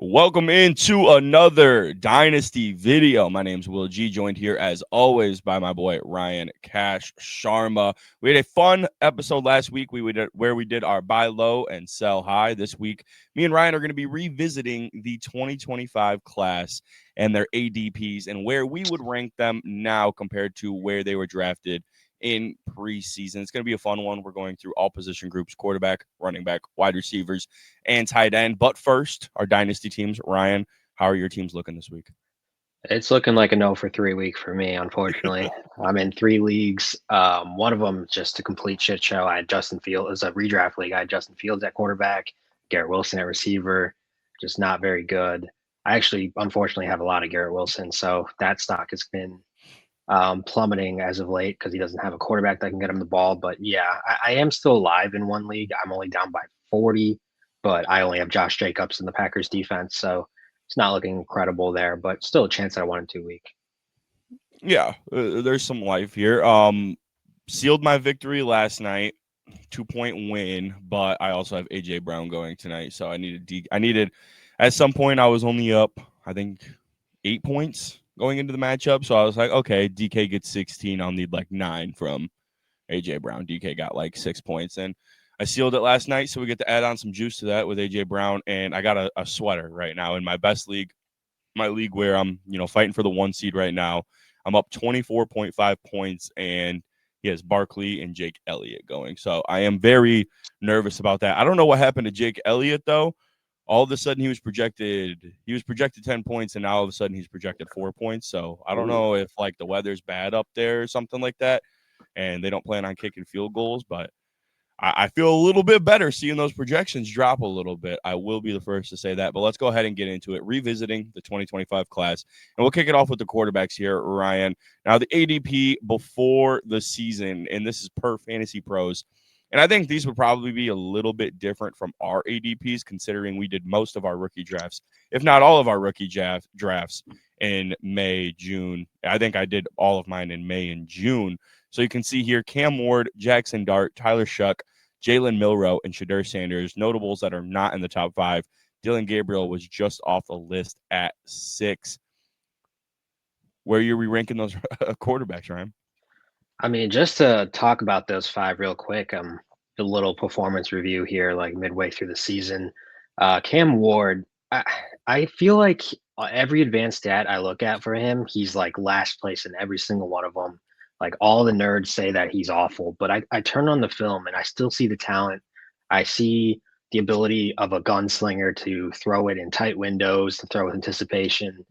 Welcome into another Dynasty video. My name's Will G, joined here as always by my boy Ryan Cash Sharma. We had a fun episode last week where we did our buy low and sell high. This week, me and Ryan are going to be revisiting the 2025 class and their ADPs and where we would rank them now compared to where they were drafted in preseason. It's going to be a fun one. We're going through all position groups: quarterback, running back, wide receivers, and tight end. But first, our dynasty teams. Ryan, how are your teams looking this week? It's looking like a no for 3 week for me, unfortunately. I'm in 3 leagues. One of them just a complete shit show. I had Justin Fields. It was a redraft league. I had Justin Fields at quarterback, Garrett Wilson at receiver, just not very good. I actually, unfortunately, have a lot of Garrett Wilson, so that stock has been plummeting as of late because he doesn't have a quarterback that can get him the ball. But yeah, I am still alive in one league. I'm only down by 40, but I only have Josh Jacobs in the Packers defense, so it's not looking incredible there, but still a chance at a 1 in 2 week. Yeah, there's some life here. Sealed my victory last night, 2-point win, but I also have AJ Brown going tonight, so I needed at some point I was only up, I think, 8 points going into the matchup, so I was like, okay, DK gets 16, I'll need like 9 from AJ Brown. DK got like 6 points, and I sealed it last night, so we get to add on some juice to that with AJ Brown, and I got a sweater right now in my best league, my league where I'm fighting for the 1 seed right now. I'm up 24.5 points, and he has Barkley and Jake Elliott going. So I am very nervous about that. I don't know what happened to Jake Elliott though. All of a sudden he was projected 10 points, and now all of a sudden he's projected 4 points. So I don't Ooh. know if like the weather's bad up there or something like that, and they don't plan on kicking field goals, but I feel a little bit better seeing those projections drop a little bit. I will be the first to say that. But let's go ahead and get into it, revisiting the 2025 class. And we'll kick it off with the quarterbacks here, Ryan. Now, the ADP before the season, and this is per Fantasy Pros. And I think these would probably be a little bit different from our ADPs, considering we did most of our rookie drafts, if not all of our rookie drafts in May, June. I think I did all of mine in May and June. So you can see here Cam Ward, Jackson Dart, Tyler Shuck, Jalen Milroe, and Shadur Sanders, notables that are not in the top 5. Dylan Gabriel was just off the list at 6. Where are we ranking those quarterbacks, Ryan? I mean, just to talk about those five real quick, the little performance review here, like midway through the season. Cam Ward, I feel like every advanced stat I look at for him, he's like last place in every single one of them. Like all the nerds say that he's awful, but I turn on the film and I still see the talent. I see the ability of a gunslinger to throw it in tight windows, to throw with anticipation.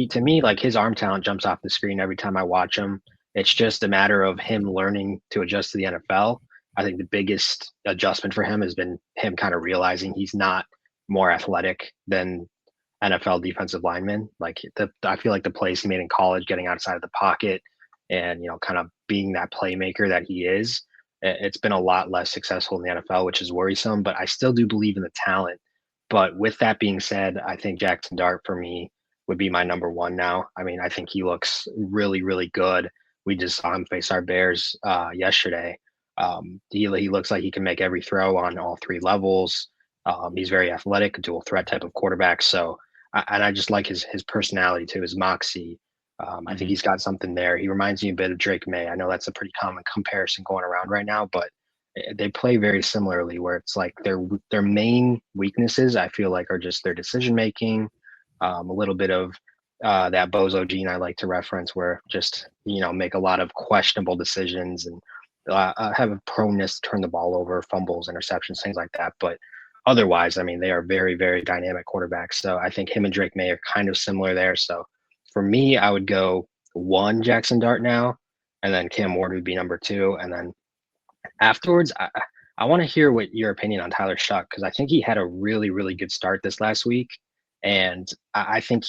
To me, like his arm talent jumps off the screen every time I watch him. It's just a matter of him learning to adjust to the NFL. I think the biggest adjustment for him has been him kind of realizing he's not more athletic than NFL defensive linemen. I feel like the plays he made in college, getting outside of the pocket and kind of being that playmaker that he is, it's been a lot less successful in the NFL, which is worrisome. But I still do believe in the talent. But with that being said, I think Jackson Dart for me would be my number one now. I mean, I think he looks really, really good. We just saw him face our Bears yesterday. He looks like he can make every throw on all 3 levels. He's very athletic, dual threat type of quarterback. So, and I just like his personality too, his moxie. I think Mm-hmm. he's got something there. He reminds me a bit of Drake May. I know that's a pretty common comparison going around right now, but they play very similarly. Where it's like their main weaknesses, I feel like, are just their decision making, a little bit of that bozo gene I like to reference, where just make a lot of questionable decisions and have a proneness to turn the ball over, fumbles, interceptions, things like that. But otherwise, I mean, they are very, very dynamic quarterbacks. So I think him and Drake May are kind of similar there. So for me, I would go one Jackson Dart now, and then Cam Ward would be number 2, and then afterwards, I want to hear what your opinion on Tyler Shuck, because I think he had a really, really good start this last week. And I think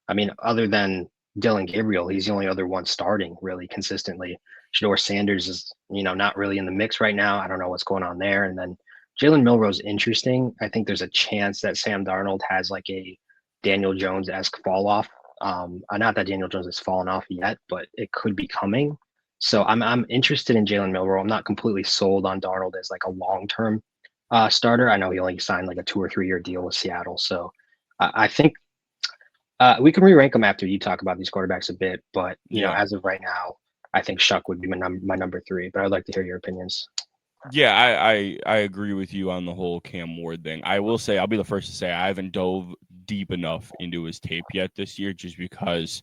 I mean, other than Dylan Gabriel, he's the only other one starting really consistently. Shador Sanders is, not really in the mix right now. I don't know what's going on there. And then Jalen Milroe's interesting. I think there's a chance that Sam Darnold has like a Daniel Jones-esque fall off. Not that Daniel Jones has fallen off yet, but it could be coming. So I'm interested in Jalen Milroe. I'm not completely sold on Darnold as like a long term starter. I know he only signed like a 2 or 3 year deal with Seattle, so I think we can re-rank them after you talk about these quarterbacks a bit, but Yeah. as of right now, I think Shuck would be my number three. But I'd like to hear your opinions. Yeah, I agree with you on the whole Cam Ward thing. I will say I'll be the first to say I haven't dove deep enough into his tape yet this year, just because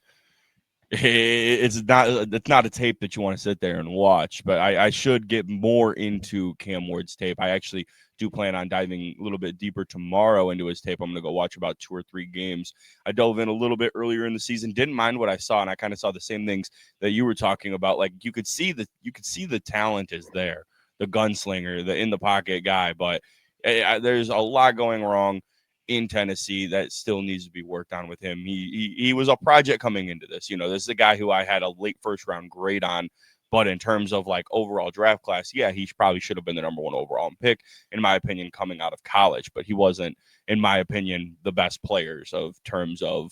it's not a tape that you want to sit there and watch. But I should get more into Cam Ward's tape. I actually do plan on diving a little bit deeper tomorrow into his tape. I'm gonna go watch about 2 or 3 games. I dove in a little bit earlier in the season, didn't mind what I saw, and I kind of saw the same things that you were talking about. Like you could see the talent is there, the gunslinger, the in the pocket guy, but there's a lot going wrong in Tennessee that still needs to be worked on with him. He was a project coming into this. This is a guy who I had a late first round grade on, but in terms of like overall draft class, yeah, he probably should have been the number one overall pick in my opinion coming out of college, but he wasn't, in my opinion, the best players of terms of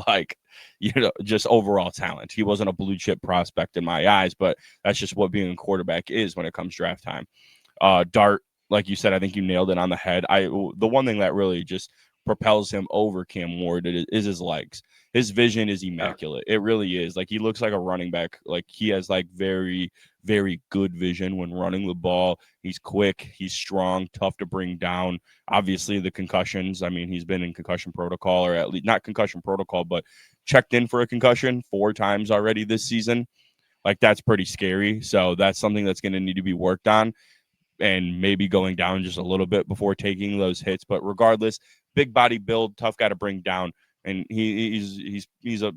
like just overall talent. He wasn't a blue chip prospect in my eyes, but that's just what being a quarterback is when it comes draft time. Dart, like you said, I think you nailed it on the head. The one thing that really just propels him over Cam Ward is his legs. His vision is Yeah. immaculate. It really is. Like he looks like a running back. Like he has like very, very good vision when running the ball. He's quick. He's strong, tough to bring down. Obviously, the concussions. I mean, he's been in concussion protocol, or at least not concussion protocol, but checked in for a concussion 4 times already this season. Like that's pretty scary. So that's something that's going to need to be worked on, and maybe going down just a little bit before taking those hits. But regardless, big body build, tough guy to bring down, and he's a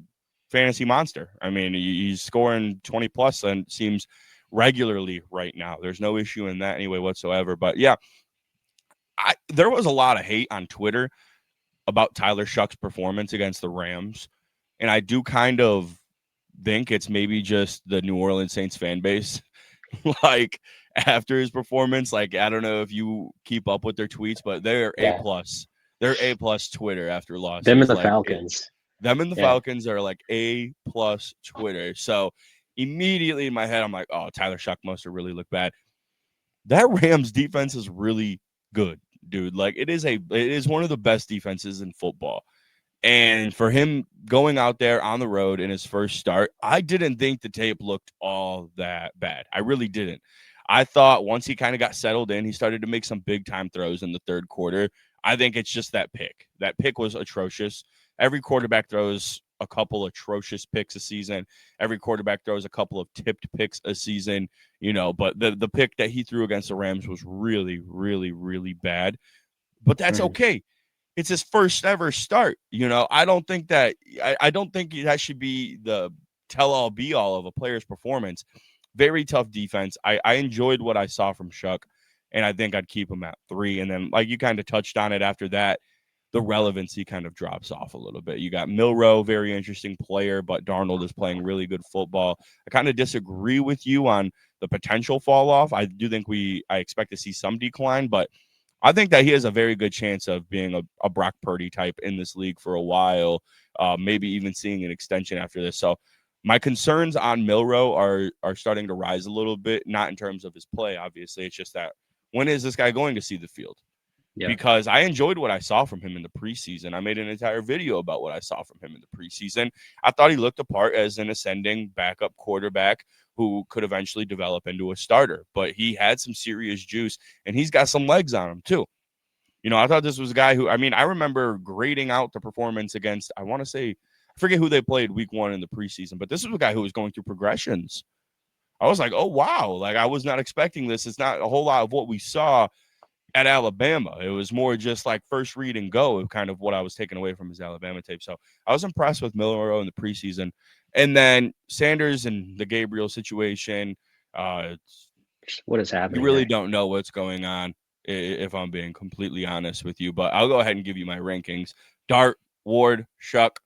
fantasy monster. I mean, he's scoring 20 plus and seems regularly right now. There's no issue in that anyway whatsoever. But yeah, there was a lot of hate on Twitter about Tyler Shuck's performance against the Rams, and I do kind of think it's maybe just the New Orleans Saints fan base. Like after his performance, like I don't know if you keep up with their tweets, but they're A Yeah. plus. They're A plus Twitter after Them and losses. the Like Falcons. them and the Yeah. Falcons are like A plus Twitter. So immediately in my head, I'm like, oh, Tyler Shuck must have really looked bad. That Rams defense is really good, dude. Like it is one of the best defenses in football. And for him going out there on the road in his first start, I didn't think the tape looked all that bad. I really didn't. I thought once he kind of got settled in, he started to make some big time throws in the third quarter. I think it's just that pick. That pick was atrocious. Every quarterback throws a couple atrocious picks a season. Every quarterback throws a couple of tipped picks a season, but the pick that he threw against the Rams was really, really, really bad. But that's Mhm. okay. It's his first ever start. I don't think that should be the tell all be all of a player's performance. Very tough defense. I enjoyed what I saw from Shuck, and I think I'd keep him at 3. And then, like you kind of touched on it after that, the relevancy kind of drops off a little bit. You got Milrow, very interesting player, but Darnold is playing really good football. I kind of disagree with you on the potential fall off. I do think I expect to see some decline, but I think that he has a very good chance of being a Brock Purdy type in this league for a while, maybe even seeing an extension after this. So my concerns on Milrow are starting to rise a little bit, not in terms of his play, obviously. It's just that when is this guy going to see the field? Yeah. Because I enjoyed what I saw from him in the preseason. I made an entire video about what I saw from him in the preseason. I thought he looked apart as an ascending backup quarterback who could eventually develop into a starter, but he had some serious juice and he's got some legs on him too. I thought this was a guy who, I mean, I remember grading out the performance against, I want to say, I forget who they played week 1 in the preseason, but this was a guy who was going through progressions. I was like, oh, wow. Like, I was not expecting this. It's not a whole lot of what we saw at Alabama. It was more just like first read and go, kind of what I was taking away from his Alabama tape. So I was impressed with Milrow in the preseason. And then Sanders and the Gabriel situation, uh, What is you happening really there? don't know what's going on, if I'm being completely honest with you. But I'll go ahead and give you my rankings. Dart, Ward, Shuck.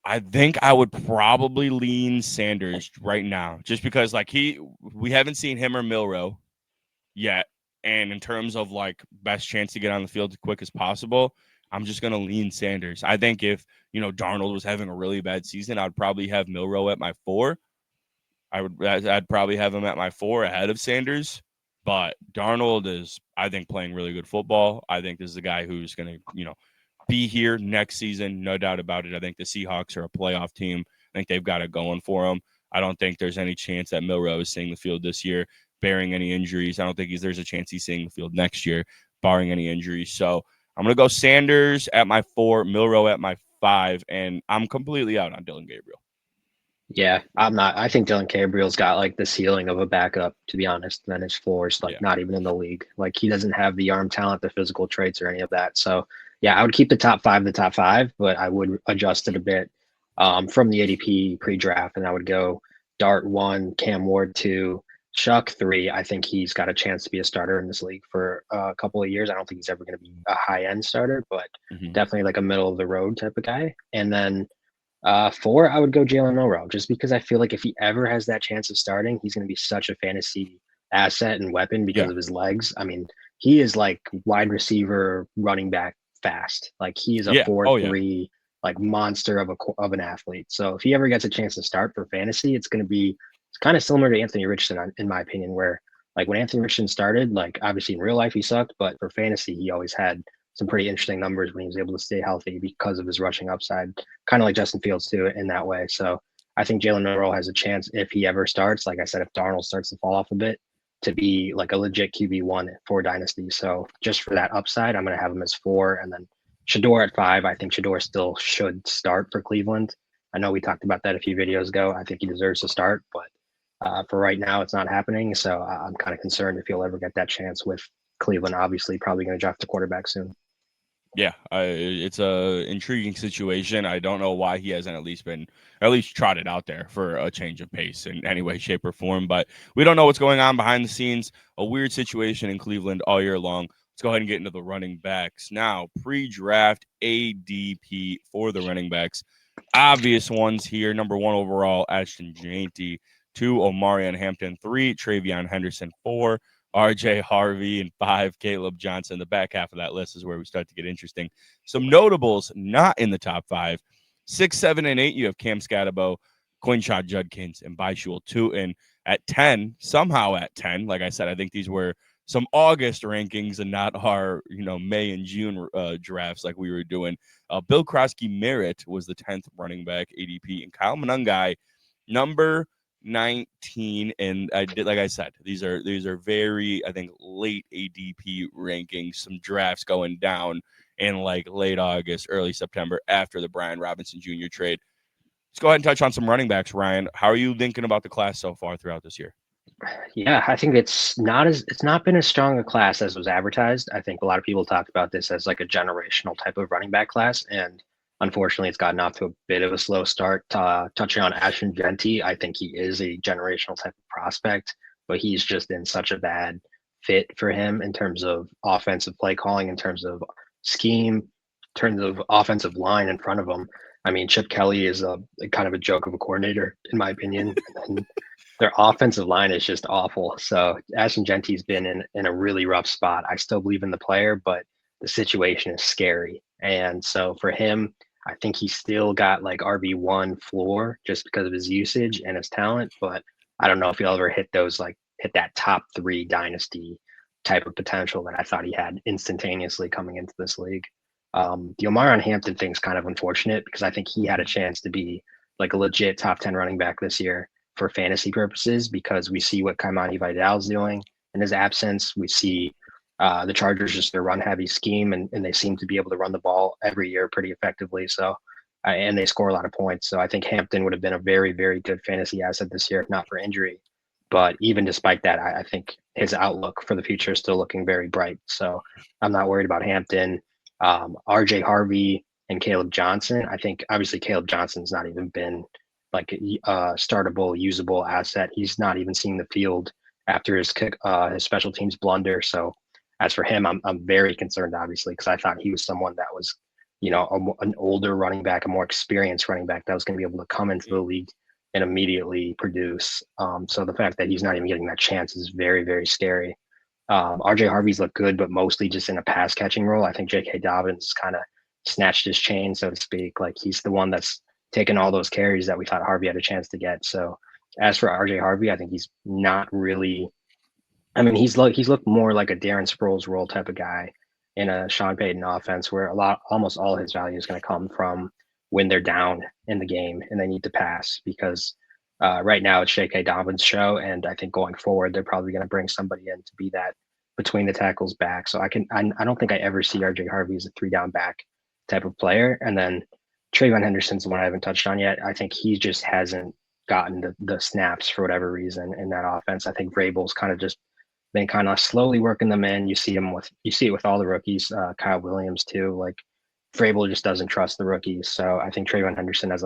I think I would probably lean Sanders right now, just because like we haven't seen him or Milrow yet. And in terms of like best chance to get on the field as quick as possible, I'm just gonna lean Sanders. I think if Darnold was having a really bad season, I'd probably have Milrow at my 4. I'd probably have him at my 4 ahead of Sanders. But Darnold is, I think, playing really good football. I think this is a guy who's going to, be here next season, no doubt about it. I think the Seahawks are a playoff team. I think they've got it going for them. I don't think there's any chance that Milrow is seeing the field this year, bearing any injuries. I don't think there's a chance he's seeing the field next year, barring any injuries. So I'm going to go Sanders at my 4, Milrow at my 5, and I'm completely out on Dylan Gabriel. Yeah, I'm not. I think Dylan Gabriel's got like the ceiling of a backup, to be honest. Then his floor's like not even in the league. Like he doesn't have the arm talent, the physical traits, or any of that. So yeah, I would keep the top five, but I would adjust it a bit from the ADP pre-draft, and I would go Dart 1, Cam Ward 2, Shuck 3. I think he's got a chance to be a starter in this league for a couple of years. I don't think he's ever going to be a high-end starter, but definitely like a middle of the road type of guy. And then 4, I would go Jalen Milrow, just because I feel like if he ever has that chance of starting, he's going to be such a fantasy asset and weapon because of his legs. I mean, he is like wide receiver, running back fast. Like he is a 4-3 like monster of an athlete. So if he ever gets a chance to start for fantasy, it's kind of similar to Anthony Richardson, in my opinion, where like when Anthony Richardson started, like obviously in real life he sucked, but for fantasy he always had some pretty interesting numbers when he was able to stay healthy because of his rushing upside, kind of like Justin Fields too in that way. So I think Jalen Milrow has a chance if he ever starts. Like I said, if Darnold starts to fall off a bit, to be like a legit QB1 for Dynasty. So just for that upside, I'm going to have him as 4, and then Shador at 5. I think Shador still should start for Cleveland. I know we talked about that a few videos ago. I think he deserves to start, but for right now, it's not happening. So I'm kind of concerned if he'll ever get that chance with Cleveland. Obviously, probably going to draft the quarterback soon. Yeah, it's a intriguing situation. I don't know why he hasn't at least trotted out there for a change of pace in any way, shape, or form. But we don't know what's going on behind the scenes. A weird situation in Cleveland all year long. Let's go ahead and get into the running backs now. Pre-draft ADP for the running backs. Obvious ones here. Number 1 overall, Ashton Jeanty. 2, Omarion Hampton. 3, Travion Henderson. 4, RJ Harvey, and 5, Caleb Johnson. The back half of that list is where we start to get interesting. Some notables not in the top 5. 6, 7, and 8, you have Cam Scatterbo, Quinshot Judkins, and Baishul Tootin. At 10, somehow at 10, like I said, I think these were some August rankings and not our, May and June drafts like we were doing. Bill Krosky Merritt was the 10th running back ADP, and Kyle Monangai, number 19. And like I said, these are very, I think, late ADP rankings. Some drafts going down in like late August, early September after the Brian Robinson Jr. trade. Let's go ahead and touch on some running backs, Ryan. How are you thinking about the class so far throughout this year? Yeah, I think it's not been as strong a class as was advertised. I think a lot of people talked about this as like a generational type of running back class, and unfortunately, it's gotten off to a bit of a slow start. Touching on Ashton Jeanty, I think he is a generational type of prospect, but he's just in such a bad fit for him in terms of offensive play calling, in terms of scheme, in terms of offensive line in front of him. I mean, Chip Kelly is a kind of a joke of a coordinator, in my opinion. And their offensive line is just awful. So Ashton Jeanty's been in a really rough spot. I still believe in the player, but the situation is scary. And so for him, I think he's still got like RB1 floor just because of his usage and his talent. But I don't know if he'll ever hit that top 3 dynasty type of potential that I thought he had instantaneously coming into this league. The Omarion Hampton thing's kind of unfortunate because I think he had a chance to be like a legit top 10 running back this year for fantasy purposes, because we see what Kaimani Vidal's doing in his absence. We see the Chargers just their run heavy scheme, and they seem to be able to run the ball every year pretty effectively. So, and they score a lot of points. So I think Hampton would have been a very, very good fantasy asset this year, if not for injury. But even despite that, I think his outlook for the future is still looking very bright. So I'm not worried about Hampton. RJ Harvey and Caleb Johnson. I think obviously Caleb Johnson's not even been like a startable, usable asset. He's not even seeing the field after his special teams blunder. So as for him, I'm very concerned, obviously, because I thought he was someone that was, an older running back, a more experienced running back that was going to be able to come into the league and immediately produce. So the fact that he's not even getting that chance is very, very scary. RJ Harvey's looked good, but mostly just in a pass catching role. I think J.K. Dobbins kind of snatched his chain, so to speak. Like he's the one that's taken all those carries that we thought Harvey had a chance to get. So as for RJ Harvey, I think he's not really I mean, he's looked more like a Darren Sproles role type of guy in a Sean Payton offense, where almost all his value is going to come from when they're down in the game and they need to pass. Because right now it's J.K. Dobbins' show, and I think going forward they're probably going to bring somebody in to be that between the tackles back. So I don't think I ever see R.J. Harvey as a 3 down back type of player. And then Trayvon Henderson's the one I haven't touched on yet. I think he just hasn't gotten the snaps for whatever reason in that offense. I think Vrabel's kind of just been kind of slowly working them in. You see it with all the rookies, Kyle Williams too. Like Vrabel just doesn't trust the rookies. So I think Trayvon Henderson has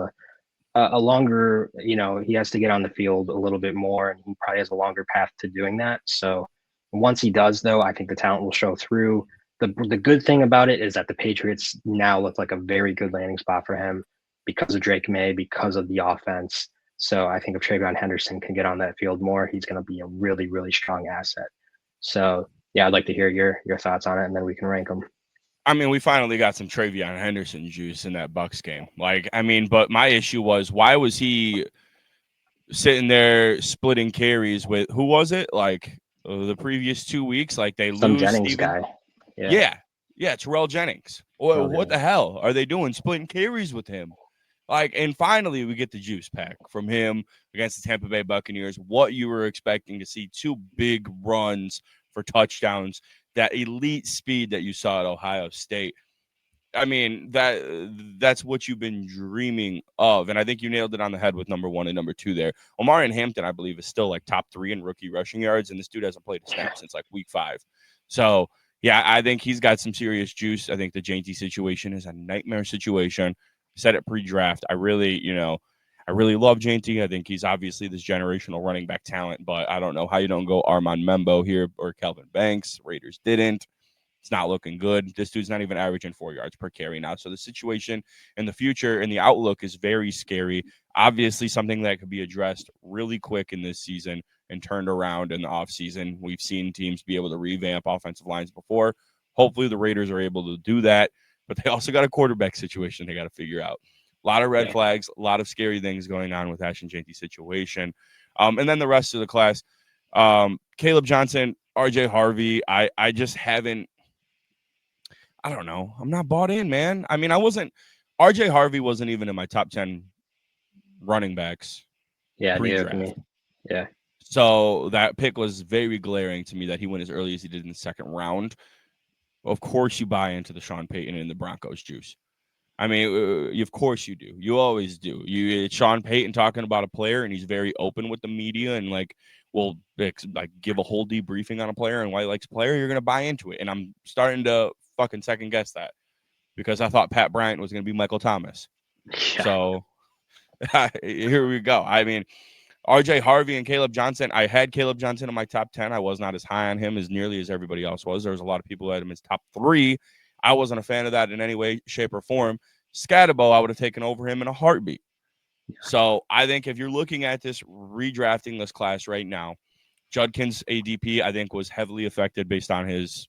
a longer, he has to get on the field a little bit more, and he probably has a longer path to doing that. So once he does, though, I think the talent will show through. The good thing about it is that the Patriots now look like a very good landing spot for him because of Drake May, because of the offense. So I think if Trayvon Henderson can get on that field more, he's going to be a really, really strong asset. So yeah, I'd like to hear your thoughts on it, and then we can rank them. I mean, we finally got some Travion Henderson juice in that Bucks game. Like, I mean, but my issue was why was he sitting there splitting carries with who was it? Like the previous 2 weeks, like they Some lose Jennings Steven. guy. Yeah, Yeah, yeah, Terrell Jennings. What the Jennings. hell are they doing splitting carries with him? Like, and finally we get the juice pack from him against the Tampa Bay Buccaneers. What you were expecting to see, two big runs for touchdowns, that elite speed that you saw at Ohio State. I mean, that's what you've been dreaming of. And I think you nailed it on the head with number one and number two there. Omarion Hampton, I believe, is still like top 3 in rookie rushing yards, and this dude hasn't played a snap since like week 5. So yeah, I think he's got some serious juice. I think the JT situation is a nightmare situation. I said it pre-draft. I really love JT. I think he's obviously this generational running back talent, but I don't know how you don't go Armand Membo here or Kelvin Banks. Raiders didn't. It's not looking good. This dude's not even averaging 4 yards per carry now. So the situation in the future and the outlook is very scary. Obviously, something that could be addressed really quick in this season and turned around in the offseason. We've seen teams be able to revamp offensive lines before. Hopefully, the Raiders are able to do that. But they also got a quarterback situation they got to figure out. A lot of red Yeah, flags, a lot of scary things going on with Ashton Jeanty's situation. And then the rest of the class, Caleb Johnson, RJ Harvey, I just haven't. I don't know. I'm not bought in, man. I mean, I wasn't. RJ Harvey wasn't even in my top 10 running backs yeah, neither for pre-draft. me. Yeah, So that pick was very glaring to me that he went as early as he did in the second round. Of course, you buy into the Sean Payton and the Broncos juice. I mean, of course you do. You always do. It's Sean Payton talking about a player, and he's very open with the media, and like, will like give a whole debriefing on a player and why he likes a player. You're gonna buy into it, and I'm starting to fucking second guess that because I thought Pat Bryant was gonna be Michael Thomas. yeah, So here we go. I mean, RJ Harvey and Caleb Johnson. I had Caleb Johnson in my top 10. I was not as high on him as nearly as everybody else was. There was a lot of people who had him as top 3. I wasn't a fan of that in any way, shape, or form. Scatabo, I would have taken over him in a heartbeat. So I think if you're looking at this redrafting this class right now, Judkins ADP, I think, was heavily affected based on his,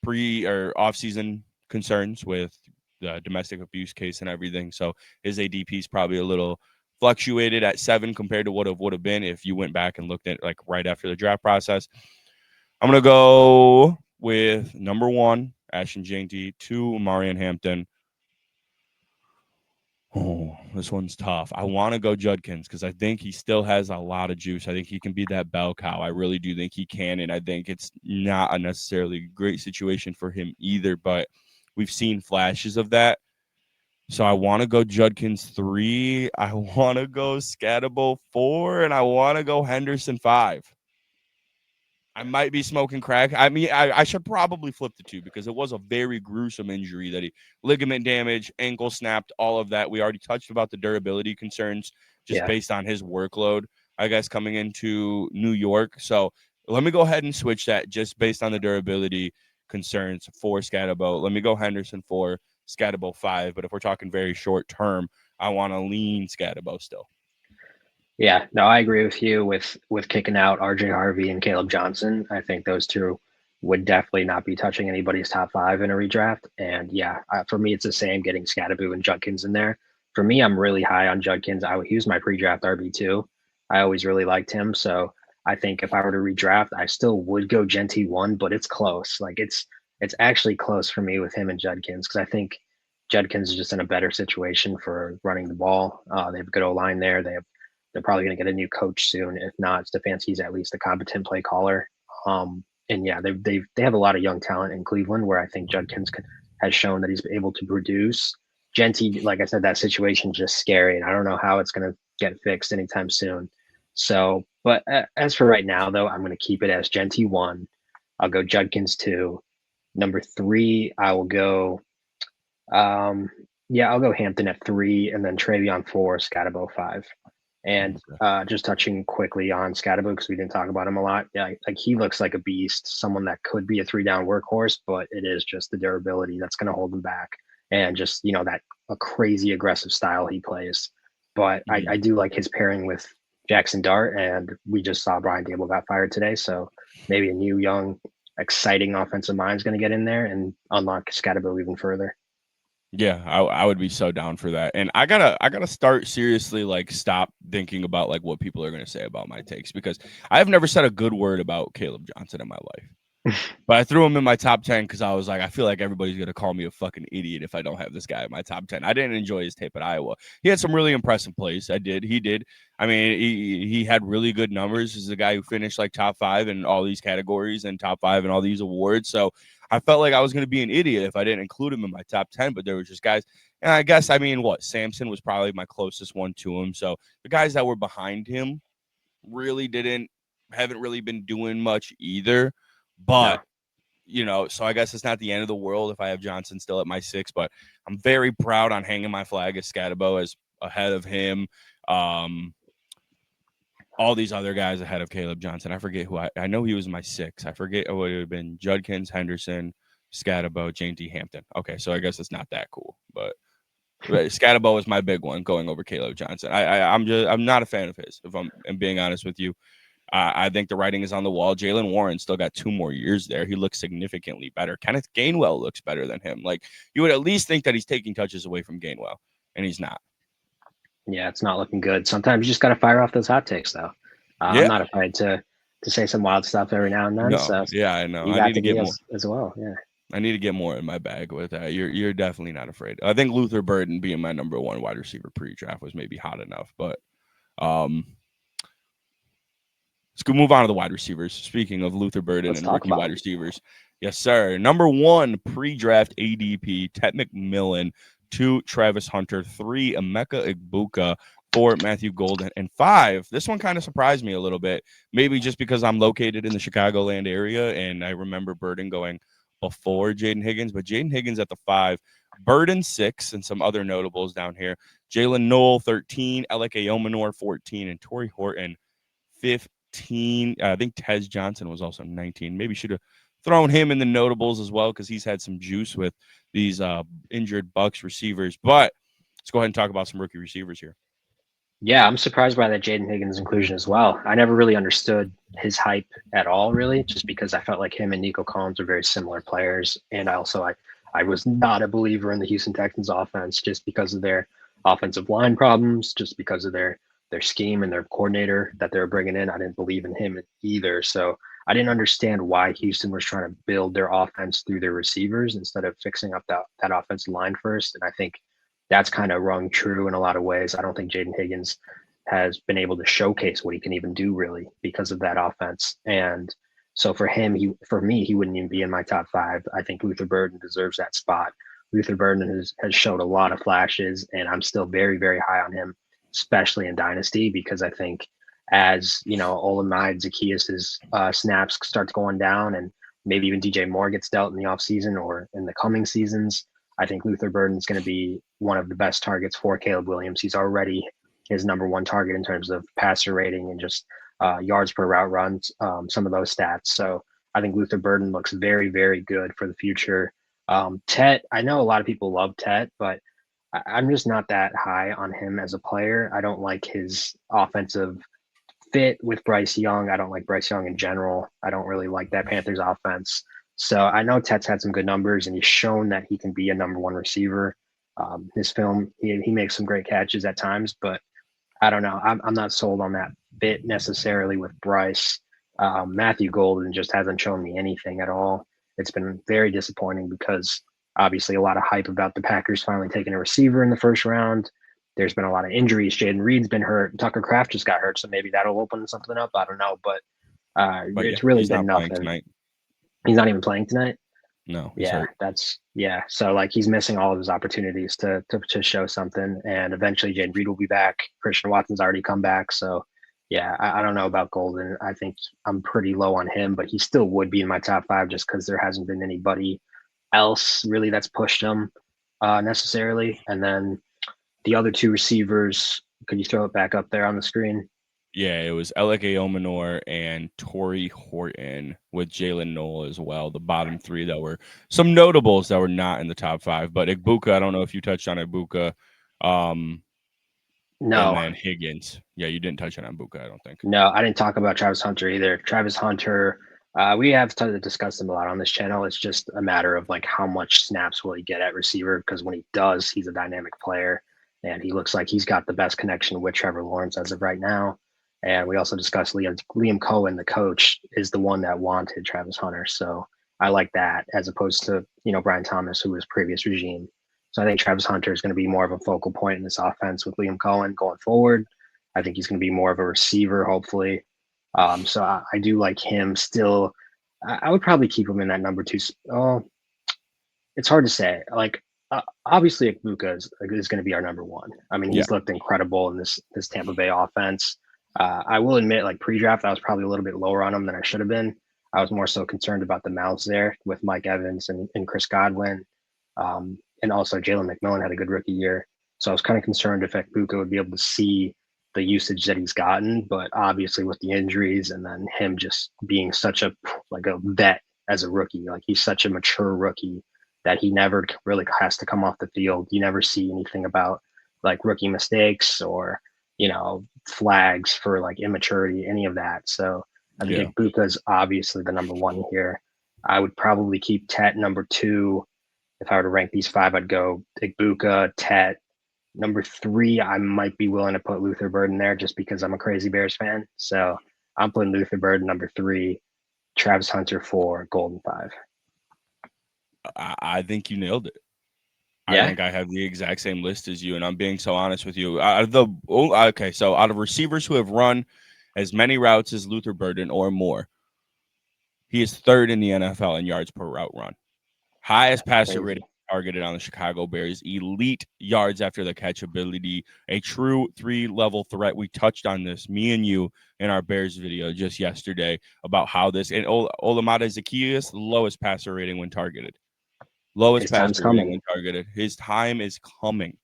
pre or off season concerns with the domestic abuse case and everything. So his ADP is probably a little fluctuated at 7 compared to what it would have been if you went back and looked at like right after the draft process. I'm gonna go with number 1, Ashton Jeanty, 2, Marion Hampton. Oh, this one's tough. I want to go Judkins because I think he still has a lot of juice. I think he can be that bell cow. I really do think he can, and I think it's not a necessarily great situation for him either, but we've seen flashes of that. So I want to go Judkins 3. I want to go Scatabo 4, and I want to go Henderson 5. I might be smoking crack. I mean, I should probably flip the 2 because it was a very gruesome injury that he ligament damage, ankle snapped, all of that. We already touched about the durability concerns just yeah, based on his workload, I guess, coming into New York. So let me go ahead and switch that just based on the durability concerns for Scatabo. Let me go Henderson 4, Scatabo 5. But if we're talking very short term, I want to lean Scatabo still. yeah. No, I agree with you with kicking out R.J. Harvey and Caleb Johnson. I think those two would definitely not be touching anybody's top 5 in a redraft. And yeah, for me, it's the same getting Scatterbo and Judkins in there. For me, I'm really high on Judkins. He was my pre-draft RB too. I always really liked him. So I think if I were to redraft, I still would go Genty 1, but it's close. Like it's actually close for me with him and Judkins because I think Judkins is just in a better situation for running the ball. They have a good O line there. They're probably going to get a new coach soon. If not, Stefanski's at least a competent play caller. And yeah, they have a lot of young talent in Cleveland where I think has shown that he's able to produce. Genty, like I said, that situation's just scary, and I don't know how it's going to get fixed anytime soon. So, but as for right now, though, I'm going to keep it as Genty 1. I'll go Judkins 2. Number 3, I will go. Um, yeah, I'll go Hampton at 3, and then Travion 4, Scatabo 5. And just touching quickly on Scatabo because we didn't talk about him a lot. Yeah, like he looks like a beast, someone that could be a 3-down workhorse, but it is just the durability that's going to hold him back, and just that a crazy aggressive style he plays. But I do like his pairing with Jackson Dart, and we just saw Brian Dable got fired today, so maybe a new young exciting offensive mind is going to get in there and unlock Scatabo even further. Yeah, I would be so down for that. And I gotta start seriously like stop thinking about like what people are gonna say about my takes because I've never said a good word about Caleb Johnson in my life. But I threw him in my top 10 because I was like, I feel like everybody's going to call me a fucking idiot if I don't have this guy in my top 10. I didn't enjoy his tape at Iowa. He had some really impressive plays. He did. I mean, he had really good numbers. He's a guy who finished like top 5 in all these categories and top 5 in all these awards. So I felt like I was going to be an idiot if I didn't include him in my top 10. But there were just guys. And I guess, I mean, Samson was probably my closest one to him. So the guys that were behind him really haven't really been doing much either. But No. So I guess it's not the end of the world if I have Johnson still at my 6, but I'm very proud on hanging my flag as Scatabo as ahead of him. All these other guys ahead of Caleb Johnson. I forget who I know he was my 6. I forget what it would have been Judkins, Henderson, Scatabo, Jane D. Hampton. Okay, so I guess it's not that cool, but Scatabo is my big one going over Caleb Johnson. I'm not a fan of his, if I'm being honest with you. I think the writing is on the wall. Jalen Warren still got 2 more years there. He looks significantly better. Kenneth Gainwell looks better than him. Like you would at least think that he's taking touches away from Gainwell, and he's not. Yeah, it's not looking good. Sometimes you just got to fire off those hot takes, though. I'm Yeah. not afraid to say some wild stuff every now and then. No. So Yeah, I know. you I got need to to me get more. as well. Yeah. I need to get more in my bag with that. You're definitely not afraid. I think Luther Burden being my number 1 wide receiver pre-draft was maybe hot enough, but let's go move on to the wide receivers. Speaking of Luther Burden Let's and talk rookie about wide it. receivers, yes, sir. Number 1 pre-draft ADP, Ted McMillan. 2, Travis Hunter. 3, Emeka Egbuka. 4, Matthew Golden. And 5, this one kind of surprised me a little bit. Maybe just because I'm located in the Chicagoland area and I remember Burden going before Jaden Higgins, but Jaden Higgins at the 5, Burden 6, and some other notables down here. Jalen Noel 13, Alec Ayomanor 14, and Torrey Horton 15. I think Tez Johnson was also 19. Maybe should have thrown him in the notables as well because he's had some juice with these injured Bucks receivers. But let's go ahead and talk about some rookie receivers here. Yeah, I'm surprised by that Jaden Higgins inclusion as well. I never really understood his hype at all, really, just because I felt like him and Nico Collins are very similar players. And I was not a believer in the Houston Texans offense just because of their offensive line problems, just because of their scheme and their coordinator that they're bringing in. I didn't believe in him either. So I didn't understand why Houston was trying to build their offense through their receivers instead of fixing up that offensive line first. And I think that's kind of rung true in a lot of ways. I don't think Jaden Higgins has been able to showcase what he can even do really because of that offense. And so for me, he wouldn't even be in my top 5. I think Luther Burden deserves that spot. Luther Burden has showed a lot of flashes, and I'm still very, very high on him, especially in Dynasty, because I think as Olamide Zacchaeus' snaps start going down, and maybe even DJ Moore gets dealt in the offseason or in the coming seasons, I think Luther Burden is going to be one of the best targets for Caleb Williams. He's already his number 1 target in terms of passer rating and just yards per route runs, some of those stats. So I think Luther Burden looks very, very good for the future. Tet, I know a lot of people love Tet, but I'm just not that high on him as a player. I don't like his offensive fit with Bryce Young. I don't like Bryce Young in general. I don't really like that Panthers offense. So I know Tet's had some good numbers, and he's shown that he can be a number 1 receiver. His film, he makes some great catches at times, but I don't know. I'm not sold on fit necessarily with Bryce. Matthew Golden just hasn't shown me anything at all. It's been very disappointing because obviously a lot of hype about the Packers finally taking a receiver in the first round. There's been a lot of injuries. Jaden Reed's been hurt. Tucker Kraft just got hurt, so maybe that'll open something up. I don't know, but But yeah, it's really he's been not playing nothing. tonight. He's not even playing tonight. No, he's Yeah, hurt. so like he's missing all of his opportunities to show something, and eventually Jaden Reed will be back. Christian Watson's already come back, so yeah, I don't know about Golden. I think I'm pretty low on him, but he still would be in my top five just because there hasn't been anybody else really that's pushed him necessarily. And then the other two receivers, could you throw it back up there on the screen? Yeah, it was Elike Omenor and Torrey Horton with Jalen Noel as well. The bottom three that were some notables that were not in the top five. But Igbuka, I don't know if you touched on Igbuka. Um, and No, then Higgins. Yeah, you didn't touch on Igbuka, I don't think. No, I didn't talk about Travis Hunter either. Travis Hunter, we have to discuss him a lot on this channel. It's just a matter of like how much snaps will he get at receiver because when he does, he's a dynamic player, and he looks like he's got the best connection with Trevor Lawrence as of right now. And we also discussed Liam Cohen, the coach, is the one that wanted Travis Hunter. So I like that as opposed to Brian Thomas, who was previous regime. So I think Travis Hunter is going to be more of a focal point in this offense with Liam Cohen going forward. I think he's going to be more of a receiver, hopefully. So I do like him still. I would probably keep him in that number two. Oh, it's hard to say. Like, obviously, Ibuka is going to be our number one. I mean, Yeah. he's looked incredible in this Tampa Bay offense. I will admit, like pre-draft, I was probably a little bit lower on him than I should have been. I was more so concerned about the mouths there with Mike Evans and Chris Godwin. And also Jalen McMillan had a good rookie year. So I was kind of concerned if Ekbuka would be able to see the usage that he's gotten, but obviously with the injuries and then him just being such a vet as a rookie, like he's such a mature rookie that he never really has to come off the field. You never see anything about like rookie mistakes or flags for like immaturity, any of that. So I think Yeah. Ekbuka is obviously the number one here. I would probably keep Tet number two. If I were to rank these five, I'd go Igbuka, Tet. Number three, I might be willing to put Luther Bird in there just because I'm a crazy Bears fan. So I'm putting Luther Bird number three, Travis Hunter four, Golden five. I think you nailed it. I Yeah. think I have the exact same list as you, and I'm being so honest with you. So out of receivers who have run as many routes as Luther Burden or more, he is third in the NFL in yards per route run. Highest passer Crazy. rating targeted on the Chicago Bears. Elite yards after the catch ability. A true three-level threat. We touched on this, me and you, in our Bears video just yesterday about how this and Olamide Zaccheaus, lowest passer rating when targeted. Lowest His time's passer rating coming. when targeted. His time is coming.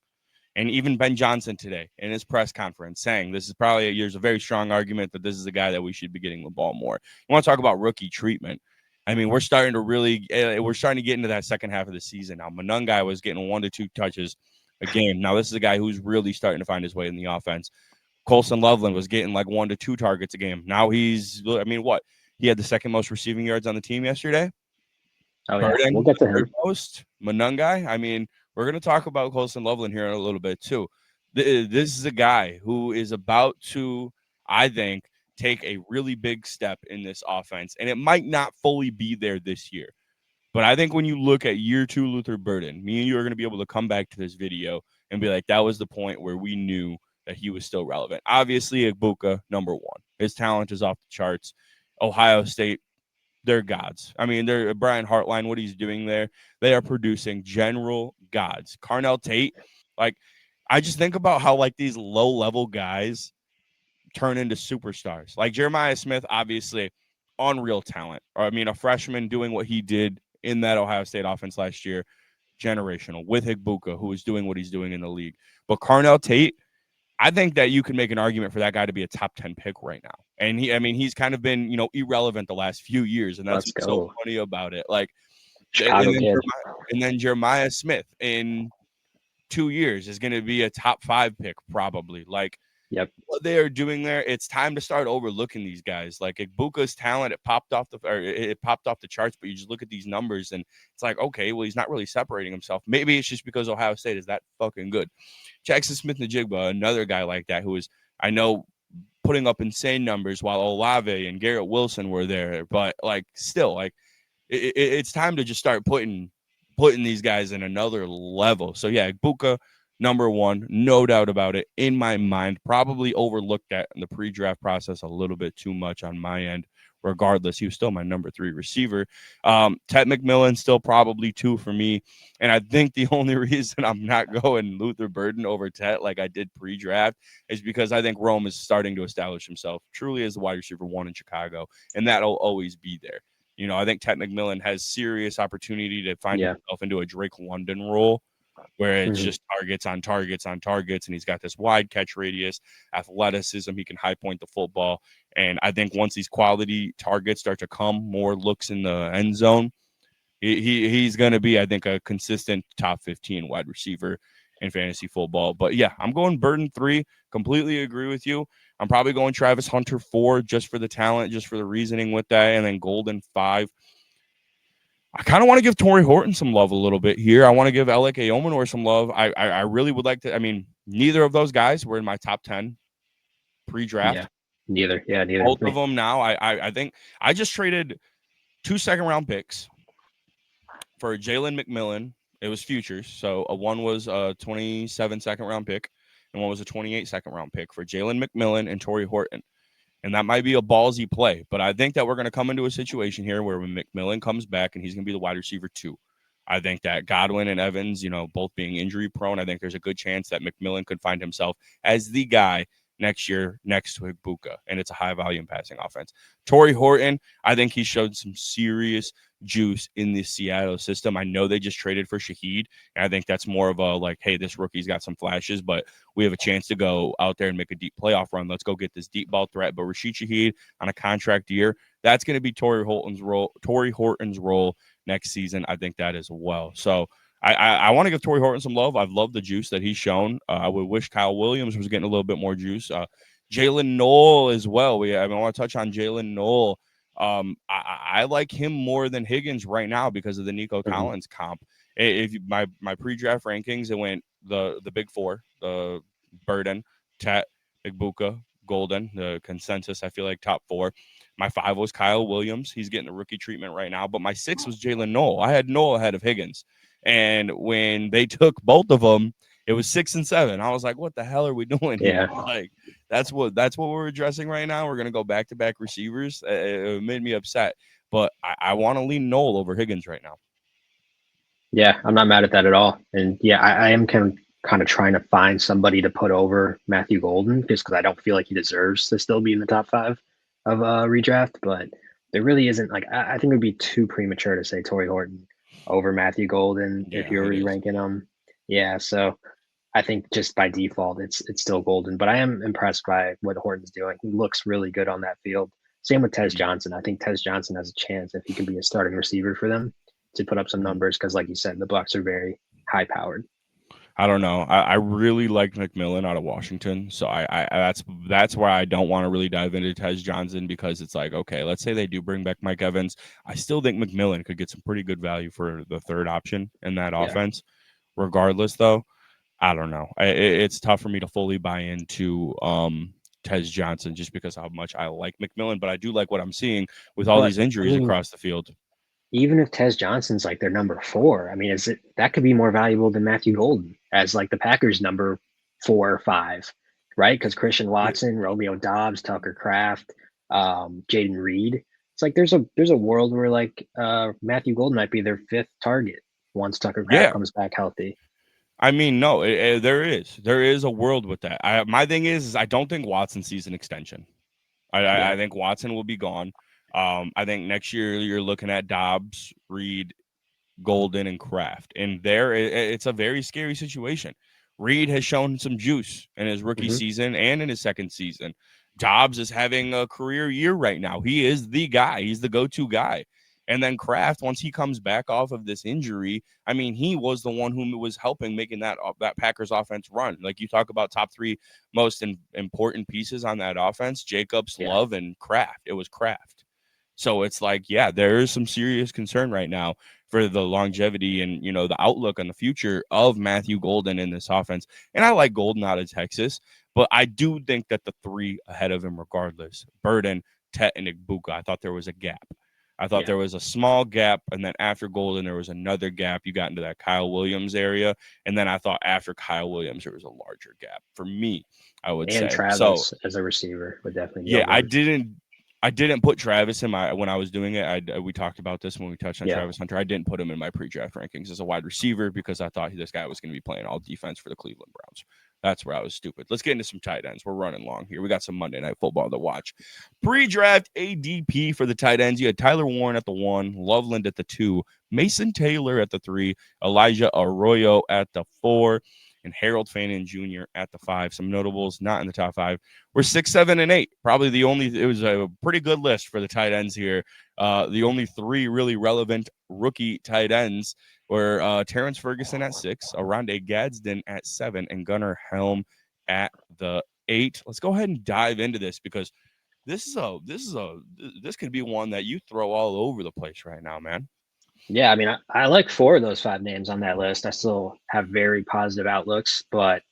And even Ben Johnson today in his press conference saying this is probably there's a very strong argument that this is the guy that we should be getting the ball more. You want to talk about rookie treatment? I mean, we're starting to get into that second half of the season now. Monungai was getting 1 to 2 touches a game. Now this is a guy who's really starting to find his way in the offense. Colson Loveland was getting like 1 to 2 targets a game. Now what? He had the second most receiving yards on the team yesterday. Oh yeah, we'll Burden, get the to third him. most. Monungai. I mean, we're going to talk about Colson Loveland here in a little bit too. This is a guy who is about to, I think, take a really big step in this offense, and it might not fully be there this year. But I think when you look at year two, Luther Burden, me and you are going to be able to come back to this video and be like, that was the point where we knew that he was still relevant. Obviously, Igbuka, number one. His talent is off the charts. Ohio State, they're gods. I mean, they're Brian Hartline, what he's doing there, they are producing general gods. Carnell Tate, like, I just think about how like these low level guys turn into superstars. Like Jeremiah Smith, obviously, unreal talent. Or I mean, a freshman doing what he did in that Ohio State offense last year, generational. With Higbuka, who is doing what he's doing in the league, but Carnell Tate, I think that you can make an argument for that guy to be a top 10 pick right now. And he's kind of been, irrelevant the last few years. And that's Let's what's so go. funny about it. Like, Chicago kid. And then Jeremiah Smith in 2 years is going to be a top 5 pick, probably. Like, Yep. what they are doing there, it's time to start overlooking these guys. Like Igbuka's talent, it popped off the charts, but you just look at these numbers and it's like, okay, well, he's not really separating himself. Maybe it's just because Ohio State is that fucking good. Jackson Smith-Njigba, another guy like that who is, I know, putting up insane numbers while Olave and Garrett Wilson were there. But like still, like it's time to just start putting these guys in another level. So yeah, Buka number one, no doubt about it. In my mind, probably overlooked at in the pre-draft process a little bit too much on my end. Regardless, he was still my number 3 receiver. Ted McMillan still probably 2 for me, and I think the only reason I'm not going Luther Burden over Ted like I did pre-draft is because I think Rome is starting to establish himself truly as the wide receiver 1 in Chicago, and that'll always be there. I think Ted McMillan has serious opportunity to find Yeah. himself into a Drake London role where it's Hmm. just targets on targets on targets, and he's got this wide catch radius, athleticism. He can high point the football. And I think once these quality targets start to come, more looks in the end zone, he's going to be, I think, a consistent top 15 wide receiver in fantasy football. But yeah, I'm going Burden 3. Completely agree with you. I'm probably going Travis Hunter 4 just for the talent, just for the reasoning with that, and then Golden 5. I kind of want to give Torrey Horton some love a little bit here. I want to give Alec Aomanor some love. I really would like to. I mean, neither of those guys were in my top 10 Yeah. pre-draft. Neither. Yeah. Neither Both with of me. them now. I think I just traded 2 second-round picks for Jalen McMillan. It was futures. So one was a 27 second-round pick, and one was a 28 second-round pick for Jalen McMillan and Torrey Horton. And that might be a ballsy play, but I think that we're going to come into a situation here where when McMillan comes back and he's going to be the wide receiver 2. I think that Godwin and Evans, both being injury prone, I think there's a good chance that McMillan could find himself as the guy next year next to Ibuka, and it's a high volume passing offense. Torrey Horton, I think he showed some serious juice in the Seattle system. I know they just traded for Shaheed, and I think that's more of a like, hey, this rookie's got some flashes, but we have a chance to go out there and make a deep playoff run. Let's go get this deep ball threat. But Rashid Shaheed on a contract year, that's going to be Torrey Horton's role next season. I think that as well. So I want to give Torrey Horton some love. I've loved the juice that he's shown. I would wish Kyle Williams was getting a little bit more juice. Jalen Noel as well. I want to touch on Jalen Noel. I like him more than Higgins right now because of the Nico Hmm. Collins comp. If my pre-draft rankings, it went the big 4, the Burden, Tet, Igbuka, Golden, the consensus. I feel like top 4. My 5 was Kyle Williams. He's getting the rookie treatment right now. But my 6 was Jalen Noel. I had Noel ahead of Higgins. And when they took both of them, it was 6 and 7. I was like, what the hell are we doing here? Yeah. Like, that's what we're addressing right now. We're gonna go back to back receivers. It made me upset. But I want to lean Noel over Higgins right now. Yeah. I'm not mad at that at all. And yeah, I am kind of trying to find somebody to put over Matthew Golden just because I don't feel like he deserves to still be in the top 5 of redraft. But there really isn't like I think it would be too premature to say Torrey Horton over Matthew Golden if Yeah, you're it is. re-ranking them. Yeah. So I think just by default, it's still Golden. But I am impressed by what Horton's doing. He looks really good on that field. Same with Tez Mhm. Johnson. I think Tez Johnson has a chance if he can be a starting receiver for them to put up some Mhm. numbers because, like you said, the Bucks are very high powered. I don't know. I really like McMillan out of Washington, so that's why I don't want to really dive into Tez Johnson because it's like, okay, let's say they do bring back Mike Evans. I still think McMillan could get some pretty good value for the third option in that Yeah. offense. Regardless, though, I don't know. It's tough for me to fully buy into Tez Johnson just because how much I like McMillan, but I do like what I'm seeing with all But these I injuries mean, across the field. even if Tez Johnson's like their number 4, I mean, is it that could be more valuable than Matthew Golden as like the Packers number 4 or 5, right? Because Christian Yeah, Watson, Romeo Dobbs, Tucker Kraft, Jaden Reed. It's like there's a world where like Matthew Golden might be their 5th target once Tucker Kraft yeah. comes back healthy. I mean, no, there is a world with that. My thing is I don't think Watson sees an extension. I Yeah. think Watson will be gone. I think next year you're looking at Dobbs, Reed, Golden, and Kraft, and it's a very scary situation. Reed has shown some juice in his rookie Hmm. season and in his second season. Dobbs is having a career year right now. He is the guy. He's the go-to guy. And then Kraft, once he comes back off of this injury, I mean, he was the one who was helping making that Packers offense run. Like you talk about top 3 most important pieces on that offense: Jacobs, Yeah. Love, and Kraft. It was Kraft. So it's like, yeah, there is some serious concern right now for the longevity and, the outlook on the future of Matthew Golden in this offense. And I like Golden out of Texas, but I do think that the three ahead of him, regardless, Burden, Tet, and Igbuka, I thought there was a gap. I thought Yeah, there was a small gap, and then after Golden, there was another gap. You got into that Kyle Williams area, and then I thought after Kyle Williams, there was a larger gap for me, I would and say. So Travis as a receiver would definitely be a yeah, I one. didn't. I didn't put Travis in my when I was doing it. We talked about this when we touched on Yeah, Travis Hunter. I didn't put him in my pre-draft rankings as a wide receiver because I thought this guy was going to be playing all defense for the Cleveland Browns. That's where I was stupid. Let's get into some tight ends. We're running long here. We got some Monday Night Football to watch. Pre-draft ADP for the tight ends. You had Tyler Warren at the 1, Loveland at the 2, Mason Taylor at the 3, Elijah Arroyo at the 4, and Harold Fannin Jr. at the 5. Some notables not in the top 5. We're 6, 7, and 8. Probably it was a pretty good list for the tight ends here. The only 3 really relevant rookie tight ends were Terrence Ferguson at 6, Aronde Gadsden at 7, and Gunnar Helm at the 8. Let's go ahead and dive into this because this could be one that you throw all over the place right now, man. yeah. I mean, I like 4 of those 5 names on that list. I still have very positive outlooks, but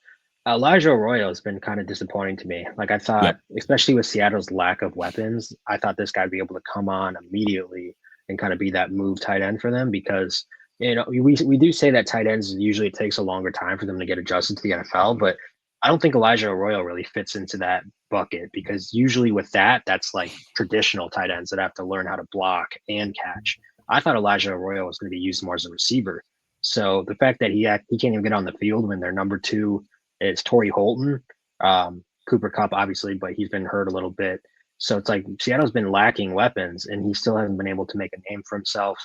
Elijah Arroyo has been kind of disappointing to me. Like I Yep. thought, especially with Seattle's lack of weapons, I thought this guy would be able to come on immediately and kind of be that move tight end for them because we do say that tight ends usually it takes a longer time for them to get adjusted to the NFL, but I don't think Elijah Arroyo really fits into that bucket because usually with that's like traditional tight ends that have to learn how to block and catch. I thought Elijah Arroyo was going to be used more as a receiver. So the fact that he can't even get on the field when their number 2 is Torrey Holton, Cooper Cup, obviously, but he's been hurt a little bit. So it's like Seattle's been lacking weapons, and he still hasn't been able to make a name for himself.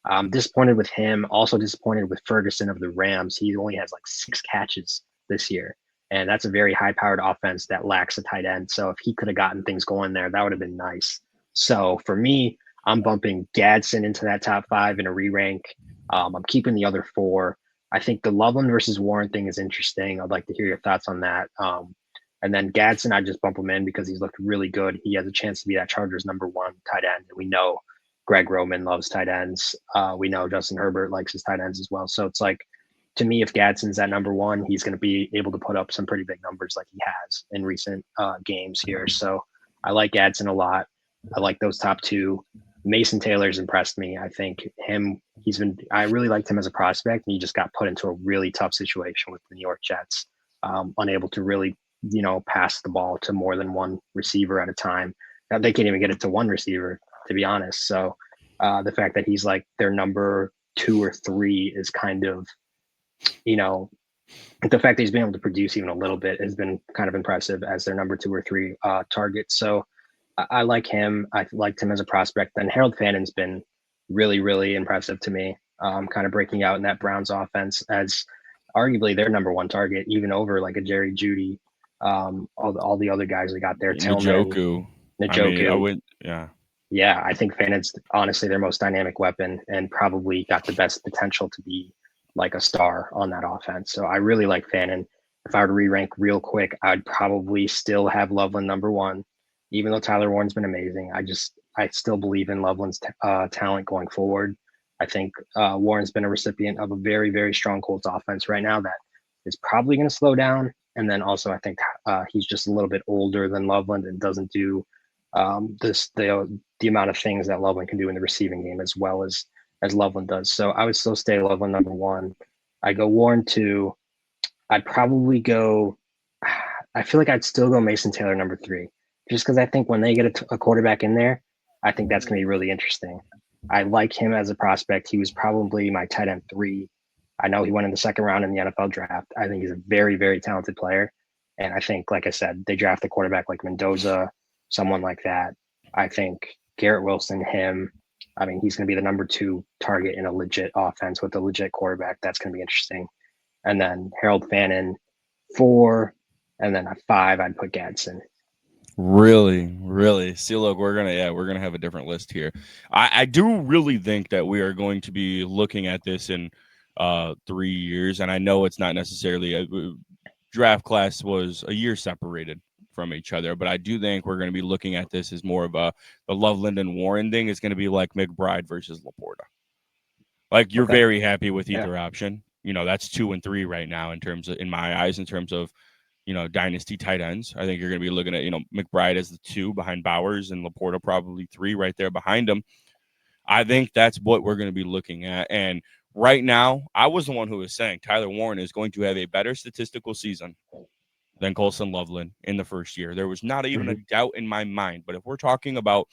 I'm disappointed with him. Also disappointed with Ferguson of the Rams. He only has like 6 catches this year, and that's a very high-powered offense that lacks a tight end. So if he could have gotten things going there, that would have been nice. So for me, I'm bumping Gadsden into that top 5 in a re-rank. I'm keeping the other 4. I think the Loveland versus Warren thing is interesting. I'd like to hear your thoughts on that. And then Gadsden, I just bump him in because he's looked really good. He has a chance to be that Chargers number 1 tight end. And we know Greg Roman loves tight ends. We know Justin Herbert likes his tight ends as well. So it's like, to me, if Gadsden's at number 1, he's going to be able to put up some pretty big numbers like he has in recent games here. So I like Gadsden a lot. I like those top 2. Mason Taylor's impressed me. I think I really liked him as a prospect, and he just got put into a really tough situation with the New York Jets, unable to really, pass the ball to more than one receiver at a time. Now, they can't even get it to one receiver, to be honest. So the fact that he's like their number 2 or 3 is kind of, the fact that he's been able to produce even a little bit has been kind of impressive as their number 2 or 3 target. So I like him. I liked him as a prospect. And Harold Fannin's been really, really impressive to me. Kind of breaking out in that Browns offense as arguably their number 1 target, even over like a Jerry Judy, all the other guys they got there, Tillman, Njoku. I mean, I Njoku. would, yeah. Yeah, I think Fannin's honestly their most dynamic weapon and probably got the best potential to be like a star on that offense. So I really like Fannin. If I were to re-rank real quick, I'd probably still have Loveland number 1, even though Tyler Warren's been amazing. I still believe in Loveland's talent going forward. I think Warren's been a recipient of a very, very strong Colts offense right now that is probably going to slow down. And then also, I think he's just a little bit older than Loveland and doesn't do the amount of things that Loveland can do in the receiving game as well as Loveland does. So I would still stay Loveland number 1. I go Warren 2. I'd probably go. I feel like I'd still go Mason Taylor number 3, just because I think when they get a quarterback in there, I think that's going to be really interesting. I like him as a prospect. He was probably my tight end 3. I know he went in the second round in the NFL draft. I think he's a very, very talented player. And I think, like I said, they draft a quarterback like Mendoza, someone like that. I think Garrett Wilson, him, I mean, he's going to be the number 2 target in a legit offense with a legit quarterback. That's going to be interesting. And then Harold Fannin, 4. And then at 5, I'd put Gadsden. Really, really. See, look, we're gonna have a different list here. I do really think that we are going to be looking at this in 3 years, and I know it's not necessarily draft class was a year separated from each other, but I do think we're going to be looking at this as more of the Loveland and Warren thing is going to be like McBride versus Laporta. Like you're Okay. very happy with Yeah. either option. That's 2 and 3 right now in terms of, in my eyes, in terms of, dynasty tight ends. I think you're going to be looking at, McBride as the 2 behind Bowers and Laporta probably 3 right there behind him. I think that's what we're going to be looking at. And right now, I was the one who was saying Tyler Warren is going to have a better statistical season than Colson Loveland in the first year. There was not even a Hmm. doubt in my mind. But if we're talking about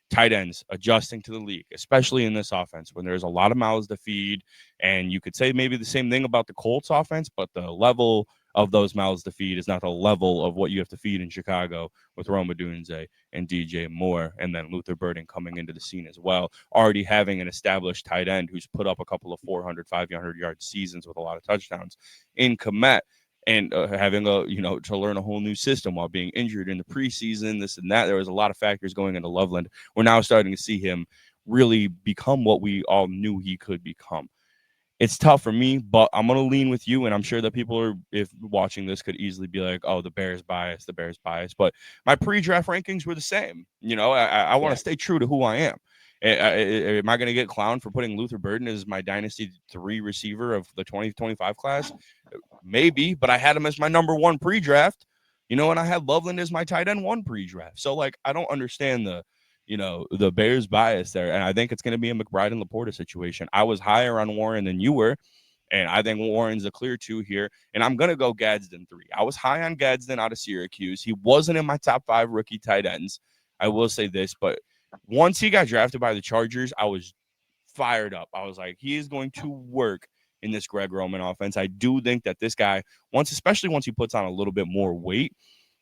tight ends adjusting to the league, especially in this offense when there's a lot of mouths to feed. And you could say maybe the same thing about the Colts offense, but the level of those mouths to feed is not the level of what you have to feed in Chicago with Roma Dunze and DJ Moore, and then Luther Burden coming into the scene as well, already having an established tight end who's put up a couple of 400, 500-yard seasons with a lot of touchdowns in Komet, and having to learn a whole new system while being injured in the preseason, this and that. There was a lot of factors going into Loveland. We're now starting to see him really become what we all knew he could become. It's tough for me, but I'm going to lean with you. And I'm sure that people are, if watching this, could easily be like, oh, the Bears bias, the Bears bias. But my pre draft rankings were the same. I want to Yeah. stay true to who I am. Am I going to get clowned for putting Luther Burden as my Dynasty 3 receiver of the 2025 class? Maybe, but I had him as my number 1 pre-draft, and I had Loveland as my tight end 1 pre-draft. So like, I don't understand the Bears bias there, and I think it's going to be a McBride and Laporta situation. I was higher on Warren than you were, and I think Warren's a clear 2 here, and I'm going to go Gadsden 3. I was high on Gadsden out of Syracuse. He wasn't in my top 5 rookie tight ends. I will say this, but once he got drafted by the Chargers, I was fired up. I was like, he is going to work in this Greg Roman offense. I do think that this guy, especially once he puts on a little bit more weight,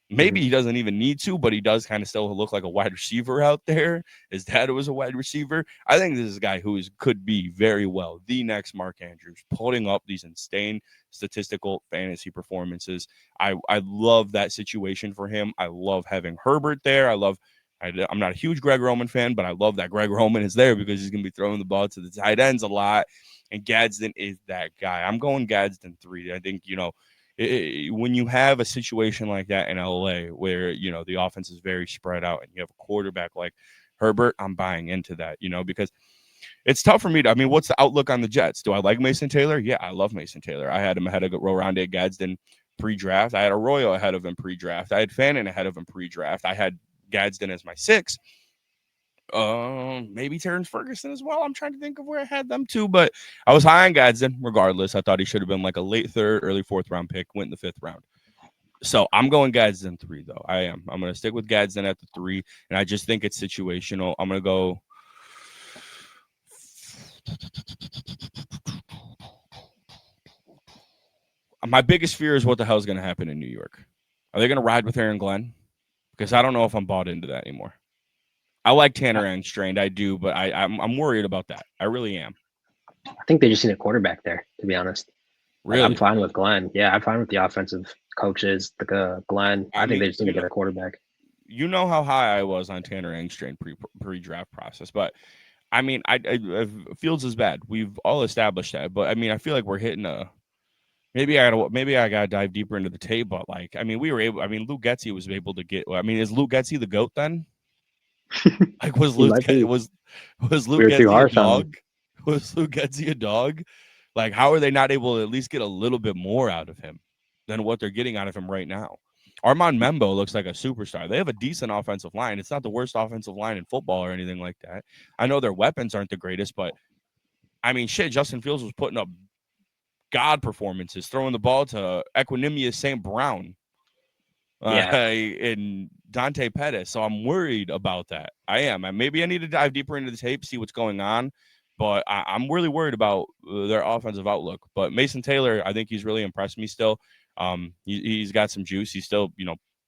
maybe Hmm. he doesn't even need to, but he does kind of still look like a wide receiver out there. His dad was a wide receiver. I think this is a guy who could be very well the next Mark Andrews, putting up these insane statistical fantasy performances. I love that situation for him. I love having Herbert there. I'm not a huge Greg Roman fan, but I love that Greg Roman is there because he's going to be throwing the ball to the tight ends a lot. And Gadsden is that guy. I'm going Gadsden 3. I think, when you have a situation like that in LA where, the offense is very spread out and you have a quarterback like Herbert, I'm buying into that, because it's tough for me to, I mean, what's the outlook on the Jets? Do I like Mason Taylor? Yeah, I love Mason Taylor. I had him ahead of Rondé Gadsden pre-draft. I had Arroyo ahead of him pre-draft. I had Fannin ahead of him pre-draft. I had Gadsden as my 6. Maybe Terrence Ferguson as well. I'm trying to think of where I had them too, but I was high on Gadsden regardless. I thought he should have been like a late 3rd, early 4th round pick, went in the 5th round. So I'm going Gadsden 3 though. I am. I'm going to stick with Gadsden at the 3, and I just think it's situational. I'm going to go. My biggest fear is what the hell is going to happen in New York. Are they going to ride with Aaron Glenn? Because I don't know if I'm bought into that anymore. I like I, Tanner Angstrained, I do, but I'm worried about that. I really am. I think they just need a quarterback there, to be honest. Like I'm Really. fine with Glenn. Yeah, I'm fine with the offensive coaches, the Glenn. I I think mean, they just need to get a quarterback. you know how high I was on Tanner Angstrain pre draft process, but I mean, Fields is bad. We've all established that, but I mean, I feel like we're hitting a. Maybe I gotta dive deeper into the tape, but like, I mean, we were able. I mean, Luke Getzey was able to get. I mean, is Luke Getzey the goat then? Like, He might be. was We Luke were too Getzey a harsh on him. dog? Was Luke Getzey a dog? Like, how are they not able to at least get a little bit more out of him than what they're getting out of him right now? Armand Membo looks like a superstar. They have a decent offensive line. It's not the worst offensive line in football or anything like that. I know their weapons aren't the greatest, but I mean, shit, Justin Fields was putting up god performances, throwing the ball to Equinemius St. Brown Yeah, in Dante Pettis. So I'm worried about that. I am. Maybe I need to dive deeper into the tape, see what's going on. But I'm really worried about their offensive outlook. But Mason Taylor, I think he's really impressed me still. He's got some juice. He's still,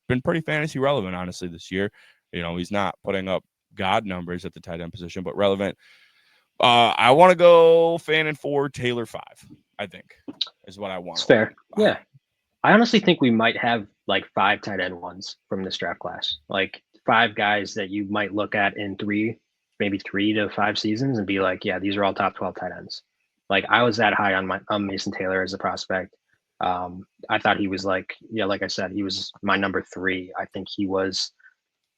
been pretty fantasy relevant, honestly, this year. He's not putting up god numbers at the tight end position, but relevant. I want to go Fannin 4, Taylor 5, I think, is what I want it's to land. fair. Yeah. I honestly think we might have like 5 tight end ones from this draft class. Like 5 guys that you might look at in 3, maybe 3 to 5 seasons and be like, yeah, these are all top 12 tight ends. Like I was that high on my Mason Taylor as a prospect. I thought he was like, yeah, like I said, he was my number 3. I think he was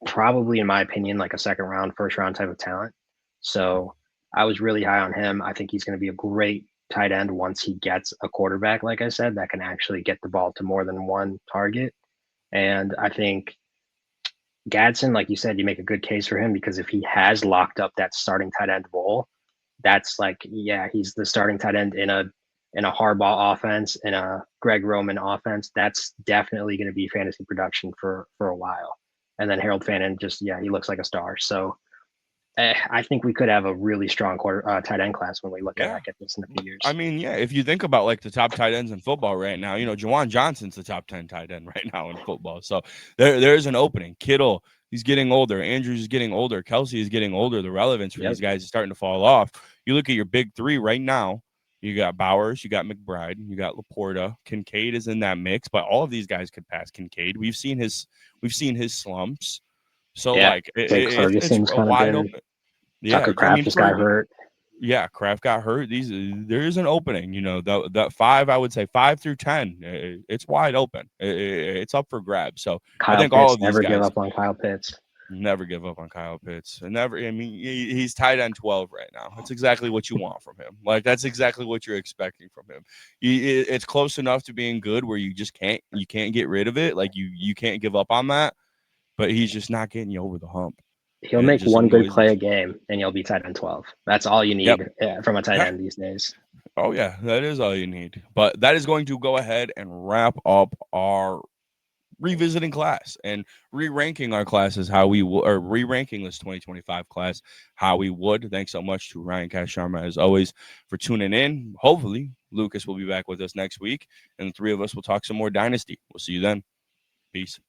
probably, in my opinion, like a second round, first round type of talent. So I was really high on him. I think he's going to be a great tight end once he gets a quarterback, like I said, that can actually get the ball to more than one target. And I think Gadsden, like you said, you make a good case for him because if he has locked up that starting tight end role, that's like, yeah, he's the starting tight end in a Harbaugh offense, in a Greg Roman offense. That's definitely going to be fantasy production for a while. And then Harold Fannin, just yeah, he looks like a star. So I think we could have a really strong tight end class when we look Yeah. back at this in a few I years. mean, yeah, if you think about like the top tight ends in football right now, Juwan Johnson's the top 10 tight end right now in football. So there's an opening. Kittle, he's getting older. Andrews is getting older. Kelsey is getting older. The relevance for Yep. these guys is starting to fall off. You look at your big three right now. You got Bowers, you got McBride, you got Laporta. Kincaid is in that mix, but all of these guys could pass Kincaid. We've seen his slumps. So Yeah. like Jake it's Ferguson's a kind of wide been open. Yeah, Tucker I Kraft mean, just got hurt. yeah, Kraft got hurt. There is an opening. That five, I would say 5 through 10, it's wide open. It's up for grabs. So I Kyle think all Pitts, of these never give guys up on Kyle Pitts. never give up on Kyle Pitts. And never. I mean, he's tight end 12 right now. That's exactly what you want from him. Like that's exactly what you're expecting from him. It's close enough to being good where you can't get rid of it. Like you can't give up on that. But he's just not getting you over the hump, He'll and it make just one good annoys play me. a game, and you'll be tight end 12. That's all you Yep. need from a tight Yeah. end these days. Oh yeah, that is all you need. But that is going to go ahead and wrap up our revisiting class and re-ranking our classes how we would, or re-ranking this 2025 class how we would. Thanks so much to Ryan Cash Sharma as always for tuning in. Hopefully Lucas will be back with us next week, and the three of us will talk some more dynasty. We'll see you then. Peace.